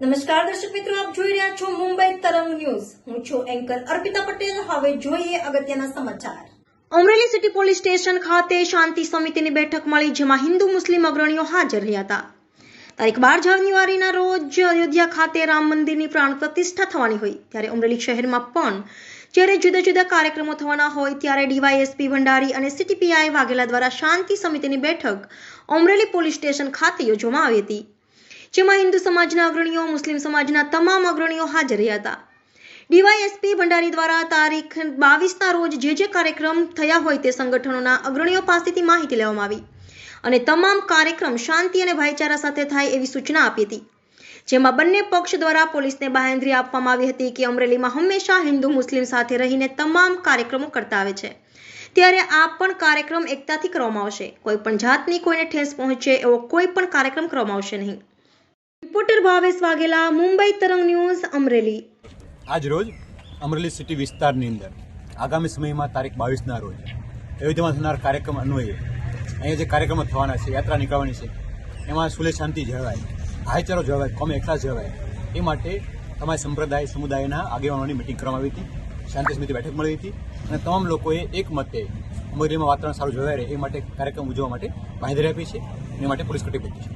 નમસ્કાર દર્શક મિત્રો, આપ જોઈ રહ્યા છો મુંબઈ તરંગ ન્યૂઝ. હું છું એન્કર અર્પિતા પટેલ. હવે જોઈએ અગત્યના સમાચાર. અમરેલી સિટી પોલીસ સ્ટેશન ખાતે શાંતિ સમિતિની બેઠક મળી, જેમાં હિન્દુ મુસ્લિમ અગ્રણીઓ હાજર રહ્યા હતા. તારીખ 12 જાન્યુઆરીના રોજ અયોધ્યા ખાતે રામ મંદિરની પ્રાણ પ્રતિષ્ઠા થવાની હોય ત્યારે અમરેલી શહેરમાં પણ જ્યારે જુદા જુદા કાર્યક્રમો થવાના હોય ત્યારે ડીવાયએસપી ભંડારી અને સિટી પીઆઈ વાઘેલા દ્વારા શાંતિ સમિતિની બેઠક અમરેલી પોલીસ સ્ટેશન ખાતે યોજવામાં આવી હતી, જેમાં હિન્દુ સમાજના અગ્રણીઓ, મુસ્લિમ સમાજના તમામ અગ્રણીઓ હાજર રહ્યા હતા. ડીવાયએસપી ભંડારી દ્વારા તારીખ 22ના રોજ જે કાર્યક્રમ થયા હોય તે સંગઠનોના અગ્રણીઓ પાસેથી માહિતી લેવામાં આવી અને તમામ કાર્યક્રમ શાંતિ અને ભાઈચારા સાથે થાય એવી સૂચના આપી હતી, જેમાં બંને પક્ષ દ્વારા પોલીસને બાંહેધરી આપવામાં આવી હતી કે અમરેલીમાં હંમેશા હિન્દુ મુસ્લિમ સાથે રહીને તમામ કાર્યક્રમો કરતા આવે છે, ત્યારે આ પણ કાર્યક્રમ એકતાથી કરવામાં આવશે. કોઈ પણ જાતની કોઈને ઠેસ પહોંચે એવો કોઈ પણ કાર્યક્રમ કરવામાં આવશે નહીં. રિપોર્ટર ભાવેશ વાઘેલા, મુંબઈ તરંગ ન્યૂઝ, અમરેલી. આજ રોજ અમરેલી સિટી વિસ્તારની અંદર આગામી સમયમાં તારીખ 22ના રોજ અયોધ્યામાં થનાર કાર્યક્રમ અન્વયે અહીંયા જે કાર્યક્રમો થવાના છે, યાત્રા નીકળવાની છે, એમાં સુલે શાંતિ જળવાય, ભાઈચારો જળવાય, કોમી એકતા જળવાય, એ માટે તમામ સંપ્રદાય સમુદાયના આગેવાનોની મિટિંગ કરવામાં આવી હતી. શાંતિ સમિતિ બેઠક મળી હતી અને તમામ લોકોએ એક મતે અમરેલીમાં વાતાવરણ સારું જળવાય રહે એ માટે કાર્યક્રમ ઉજવવા માટે બાંહેધરી આપી છે. એ માટે પોલીસ કટિબદ્ધ છે.